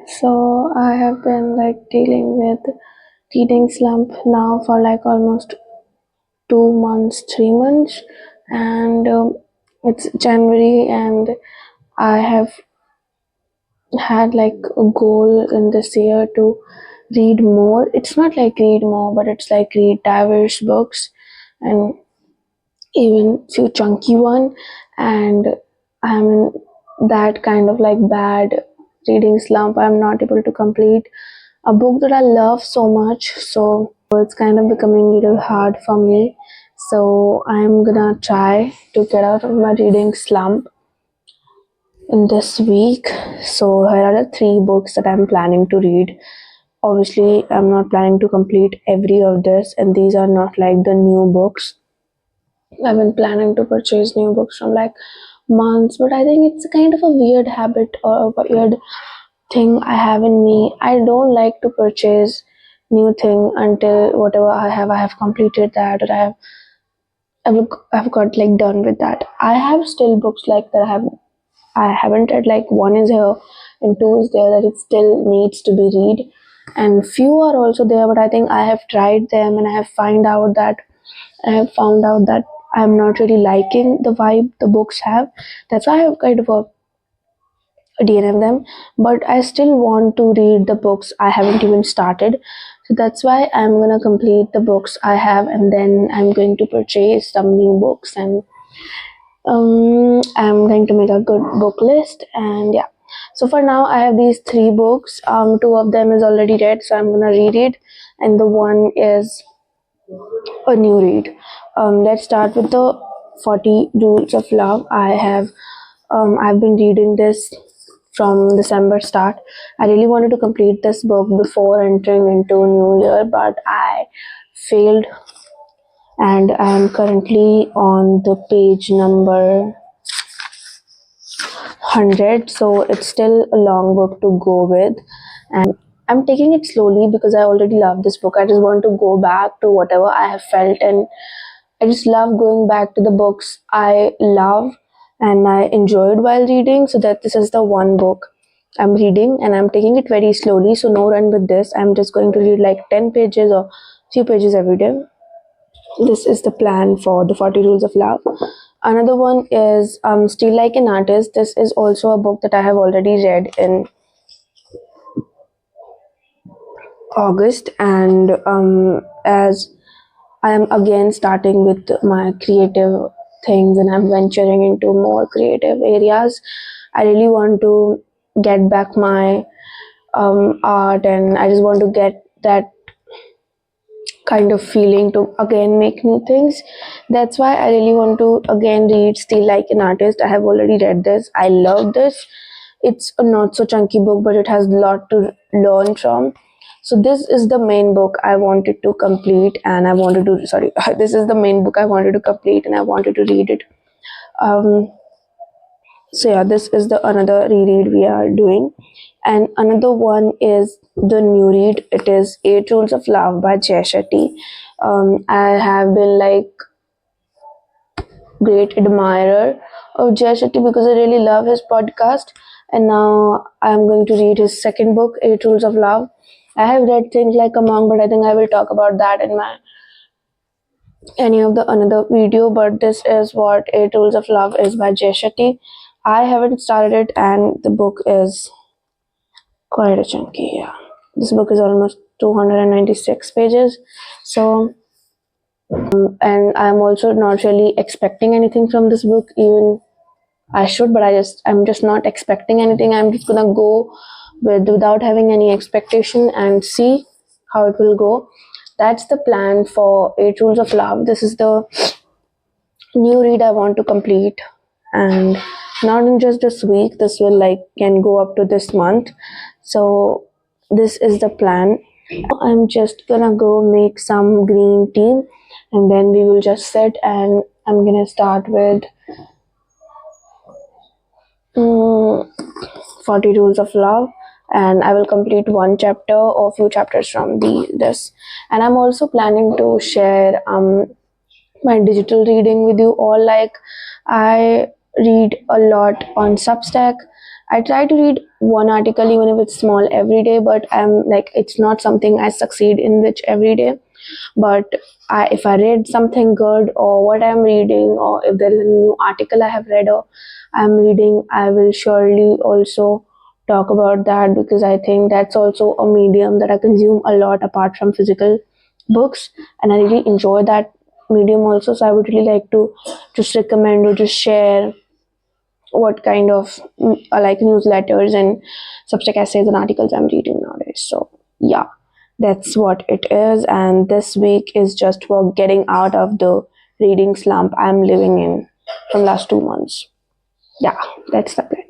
So I have been like dealing with reading slump now for like almost 2 months, 3 months, and it's January, and I have had like a goal in this year to read more. It's not like read more, but it's like read diverse books and even few chunky one. And I'm in that kind of like bad reading slump. I'm not able to complete a book that I love so much. So it's kind of becoming a little hard for me. So I'm gonna try to get out of my reading slump in this week. So here are the three books that I'm planning to read. Obviously, I'm not planning to complete every of this, and these are not like the new books. I've been planning to purchase new books from like months, but I think it's kind of a weird habit or a weird thing I have in me. I don't like to purchase new thing until whatever I have completed that, or I've got like done with that. I have still books like that I haven't read. Like one is here and two is there that it still needs to be read, and few are also there. But I think I have tried them and I have found out that I'm not really liking the vibe the books have. That's why I have kind of a DNF them, but I still want to read the books I haven't even started. So that's why I'm gonna complete the books I have, and then I'm going to purchase some new books, and I'm going to make a good book list. And yeah, so for now I have these three books. Two of them is already read, so I'm gonna read it, and the one is a new read. Let's start with the 40 Rules of Love. I've been reading this from December start. I really wanted to complete this book before entering into New Year, but I failed, and I am currently on the page number 100, so it's still a long book to go with, and I'm taking it slowly because I already love this book. I just want to go back to whatever I have felt, and I just love going back to the books I love and I enjoyed while reading. So that this is the one book I'm reading, and I'm taking it very slowly. So no run with this. I'm just going to read like 10 pages or few pages every day. This is the plan for the 40 Rules of Love. Another one is Still Like an Artist. This is also a book that I have already read in August, and as I am again starting with my creative things and I'm venturing into more creative areas. I really want to get back my art, and I just want to get that kind of feeling to again make new things. That's why I really want to again read Still Like an Artist. I have already read this. I love this. It's a not so chunky book, but it has a lot to learn from. So this is the main book I wanted to complete, and I wanted to sorry this is the main book I wanted to complete, and I wanted to read it. um so yeah, this is the another reread we are doing, and another one is the new read. It is Eight Rules of Love by Jay Shetty. I have been like great admirer of Jay Shetty because I really love his podcast, and now I'm going to read his second book, Eight Rules of Love. I have read things like Among, but I think I will talk about that in my any of the another video. But this is what Eight Rules of Love is by Jay Shetty. I haven't started it, and the book is quite a chunky. Yeah, this book is almost 296 pages. So, and I'm also not really expecting anything from this book. Even I should, but I'm just not expecting anything. I'm just gonna go without having any expectation and see how it will go. That's the plan for Eight Rules of Love. This is the new read I want to complete, and not in just this week. This will like can go up to this month. So this is the plan. I'm just gonna go make some green tea, and then we will just sit, and I'm gonna start with 40 Rules of Love, and I will complete one chapter or few chapters from this. And I'm also planning to share my digital reading with you all. Like, I read a lot on Substack. I try to read one article even if it's small every day, but I'm like it's not something I succeed in which every day. But if I read something good or what I'm reading, or if there is a new article I have read or I'm reading, I will surely also talk about that, because I think that's also a medium that I consume a lot apart from physical books, and I really enjoy that medium also. So I would really like to just recommend or just share what kind of like newsletters and Substack essays and articles I'm reading nowadays. So yeah, that's what it is. And this week is just for getting out of the reading slump I'm living in from last 2 months. Yeah, that's the plan.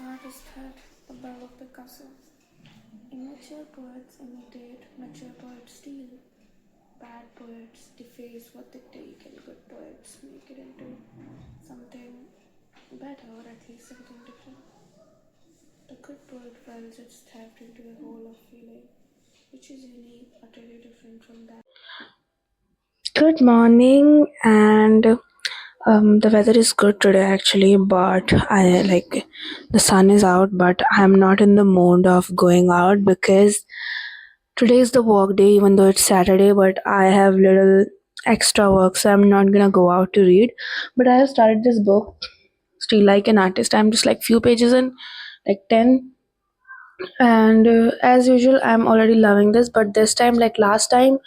Artist had the bell of Picasso. Immature poets imitate, mature poets steal. Bad poets deface what they take, and good poets make it into something better, or at least something different. A good poet welds its theft into a whole of feeling, which is unique, utterly different from that. Good morning, and the weather is good today actually, but I like the sun is out, but I'm not in the mood of going out because today is the work day, even though it's Saturday, but I have little extra work, so I'm not gonna go out to read. But I have started this book, Still Like an Artist. I'm just like few pages in, like 10, and as usual I'm already loving this, but this time, like last time,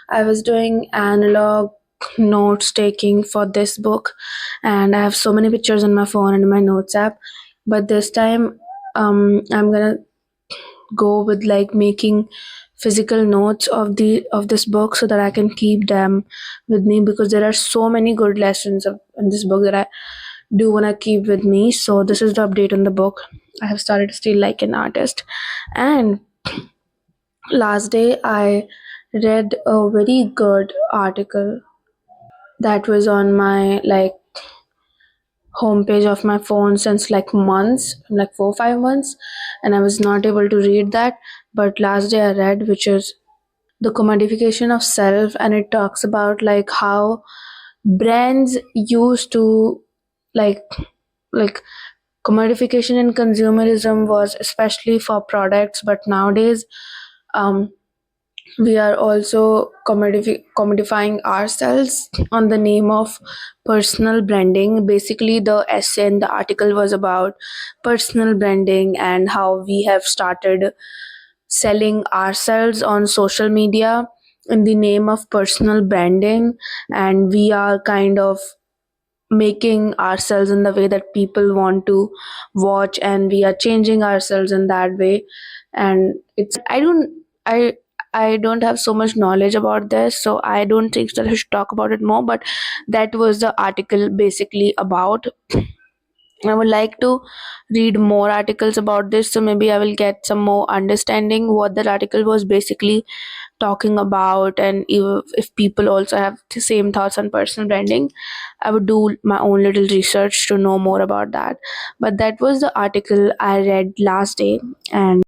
I was doing analog notes taking for this book, and I have so many pictures on my phone and in my notes app. But this time, I'm gonna go with like making physical notes of this book so that I can keep them with me, because there are so many good lessons in this book that I do want to keep with me. So this is the update on the book. I have started Still Like an Artist, and last day I read a very good article that was on my like homepage of my phone since like months, like 4 5 months, and I was not able to read that. But last day I read, which is The Commodification of Self, and it talks about like how brands used to like like commodification and consumerism was especially for products, but nowadays um We are also commodifying ourselves on the name of personal branding. Basically, the essay in the article was about personal branding and how we have started selling ourselves on social media in the name of personal branding, and we are kind of making ourselves in the way that people want to watch, and we are changing ourselves in that way. And it's I don't have so much knowledge about this, so I don't think that I should talk about it more, but that was the article basically about. I would like to read more articles about this, so maybe I will get some more understanding what that article was basically talking about. And if people also have the same thoughts on personal branding, I would do my own little research to know more about that. But that was the article I read last day. And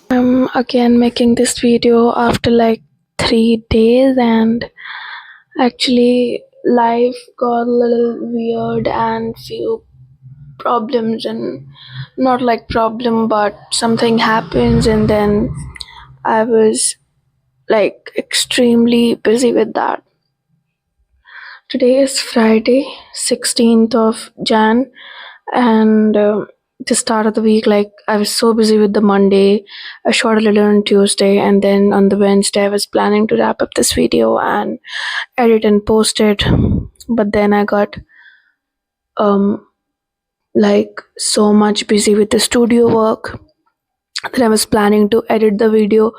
I'm again making this video after like 3 days, and actually life got a little weird and few problems, and not like problem, but something happens, and then I was like extremely busy with that. Today is Friday, 16th of Jan, and the start of the week, like I was so busy with the Monday. I shot a little on Tuesday, and then on the Wednesday, I was planning to wrap up this video and edit and post it. But then I got um like so much busy with the studio work, Then I was planning to edit the video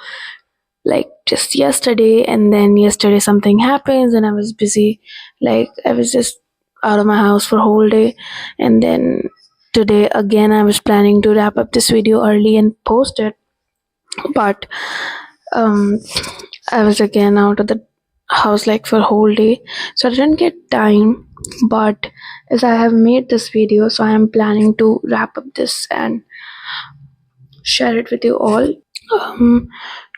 like just yesterday, and then yesterday something happens and I was busy. Like I was just out of my house for a whole day, and then today again I was planning to wrap up this video early and post it, but um I was again out of the house like for a whole day, so I didn't get time. But as I have made this video, so I am planning to wrap up this and share it with you all. Um,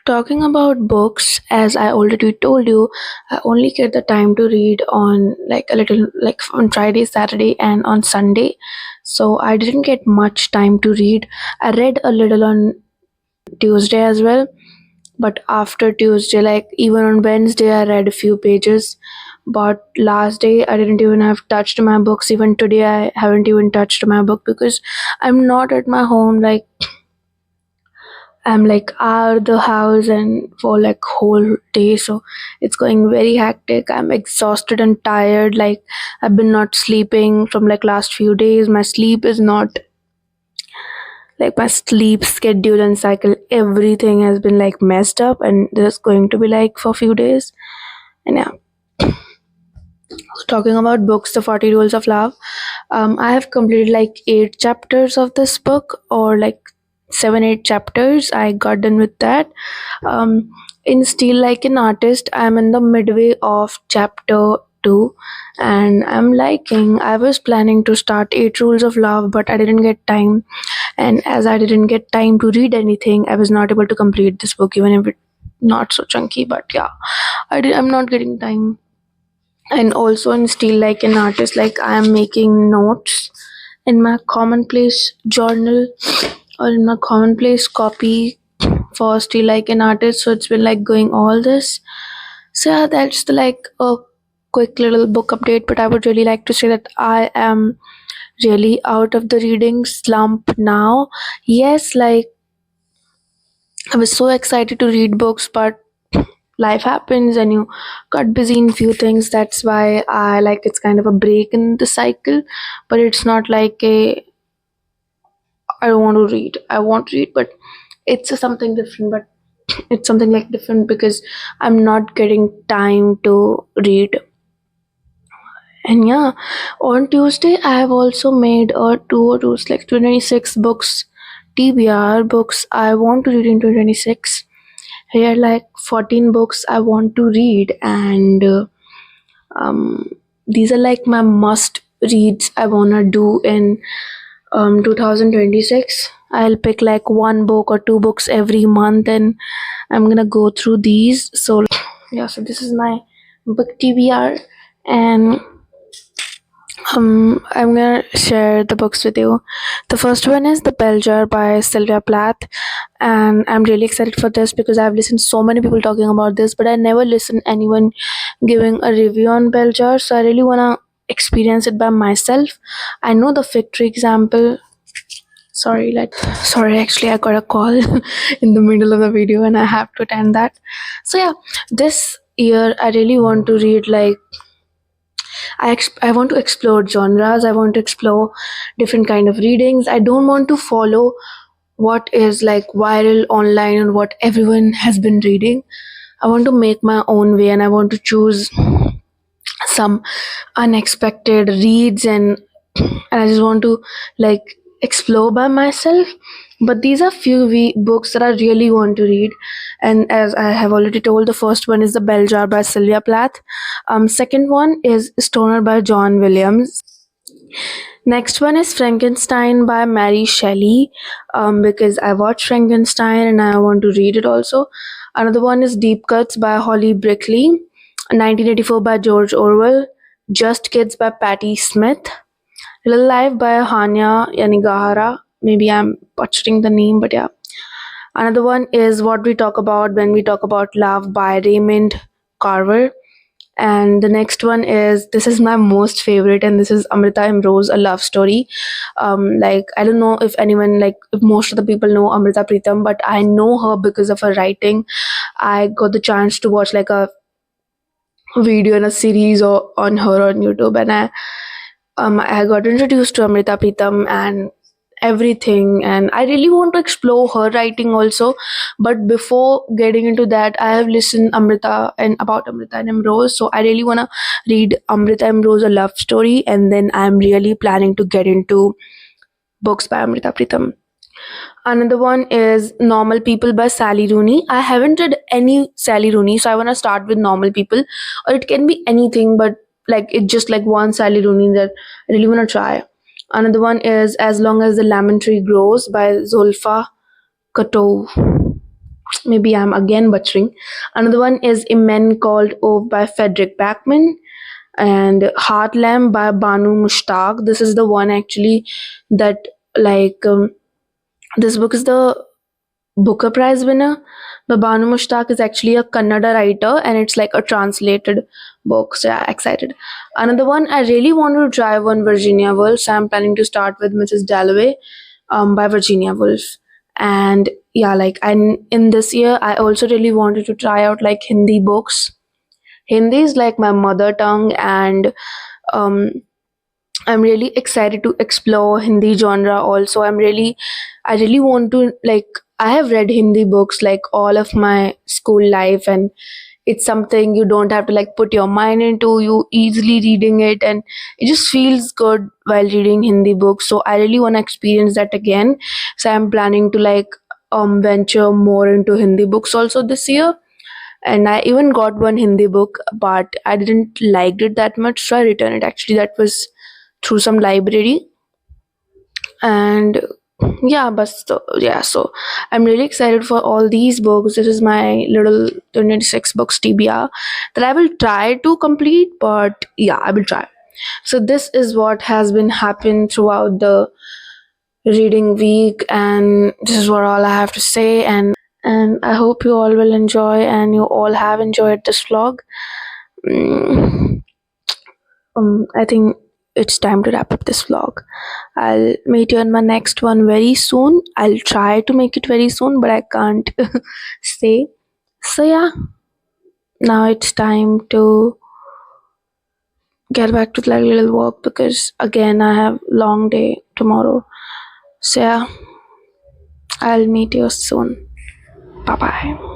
Talking about books, as I already told you, I only get the time to read on like a little, like on Friday, Saturday, and on Sunday. So I didn't get much time to read. I read a little on Tuesday as well, but after Tuesday, like even on Wednesday, I read a few pages. But last day, I didn't even have touched my books. Even today, I haven't even touched my book because I'm not at my home. Like I'm like out of the house and for like whole day, so it's going very hectic. I'm exhausted and tired. Like I've been not sleeping from like last few days. My sleep is not like my sleep schedule and cycle. Everything has been like messed up, and this is going to be like for a few days. And yeah, talking about books, The 40 Rules of Love. I have completed like 8 chapters of this book, or like 7, 8 chapters. I got done with that. In Still Like an Artist, I'm in the midway of chapter 2, and I'm liking. I was planning to start 8 Rules of Love, but I didn't get time. And as I didn't get time to read anything, I was not able to complete this book, even if it's not so chunky. But yeah, I'm not getting time. And also in Still Like an Artist, like I am making notes in my commonplace journal or in my commonplace copy for Still Like an Artist. So it's been like going all this. So yeah, that's the like a quick little book update. But I would really like to say that I am really out of the reading slump now. Yes, like I was so excited to read books, but life happens and you got busy in few things. That's why I like it's kind of a break in the cycle. But it's not like a I don't want to read. I want to read, but it's a something different. But it's something like different because I'm not getting time to read. And yeah, on Tuesday I have also made a two like 26 books, TBR books I want to read in 2026. Here like 14 books I want to read, and um, these are like my must reads I wanna do in 2026. I'll pick like one book or two books every month, and I'm gonna go through these. So yeah, so this is my book TBR, and I'm gonna share the books with you. The first one is The Bell Jar by Sylvia Plath, and I'm really excited for this because I've listened so many people talking about this, but I never listened anyone giving a review on Bell Jar, so I really wanna experience it by myself. I know the Fig Tree example. Sorry, actually I got a call in the middle of the video and I have to attend that. So yeah, this year I really want to read like I want to explore genres. I want to explore different kind of readings. I don't want to follow what is like viral online and what everyone has been reading. I want to make my own way, and I want to choose some unexpected reads, and I just want to like explore by myself. But these are few books that I really want to read, and as I have already told, the first one is The Bell Jar by Sylvia Plath. Second one is Stoner by John Williams. Next one is Frankenstein by Mary Shelley, because I watched Frankenstein and I want to read it also. Another one is Deep Cuts by Holly Brickley, 1984 by George Orwell, Just Kids by Patti Smith, Little Life by Hanya Yanagihara. Maybe I'm butchering the name, but yeah. Another one is What We Talk About When We Talk About Love by Raymond Carver. And the next one is this is my most favorite, and this is Amrita and Rose, A Love Story. Like I don't know if anyone like if most of the people know Amrita Pritam, but I know her because of her writing. I got the chance to watch like a video and a series on her on YouTube, and I got introduced to Amrita Pritam, and everything, and I really want to explore her writing also. But before getting into that, I have listened Amrita and about Amrita and Amrose, so I really want to read Amrita and Amrose, a love story, and then I'm really planning to get into books by Amrita Pritam. Another one is Normal People by Sally Rooney. I haven't read any Sally Rooney, so I want to start with Normal People, or it can be anything, but like it's just like one Sally Rooney that I really want to try. Another one is As Long as the Lemon Tree Grows by Zulfa Kato. Maybe I'm again butchering. Another one is A Men Called Ove by Frederick Backman, and Heartland by Banu Mushtaq. This is the one actually that like this book is the Booker Prize winner. But Banu Mushtaq is actually a Kannada writer, and it's like a translated book. So yeah, excited. Another one I really wanted to try one Virginia Woolf. So I'm planning to start with Mrs. Dalloway, by Virginia Woolf. And yeah, like in this year, I also really wanted to try out like Hindi books. Hindi is like my mother tongue, and um, I'm really excited to explore Hindi genre also. I really want to like, I have read Hindi books like all of my school life, and it's something you don't have to like put your mind into, you easily reading it, and it just feels good while reading Hindi books. So I really want to experience that again. So I'm planning to like venture more into Hindi books also this year. And I even got one Hindi book, but I didn't like it that much, so I returned it. Actually, that was through some library. And yeah, but yeah, so I'm really excited for all these books. This is my little 26 books TBR that I will try to complete, but yeah, I will try. So this is what has been happening throughout the reading week, and this is what all I have to say. And I hope you all will enjoy, and you all have enjoyed this vlog. Mm, I think it's time to wrap up this vlog. I'll meet you in my next one very soon. I'll try to make it very soon, but I can't say. So yeah, now it's time to get back to like little work, because again I have long day tomorrow. So yeah, I'll meet you soon. Bye bye.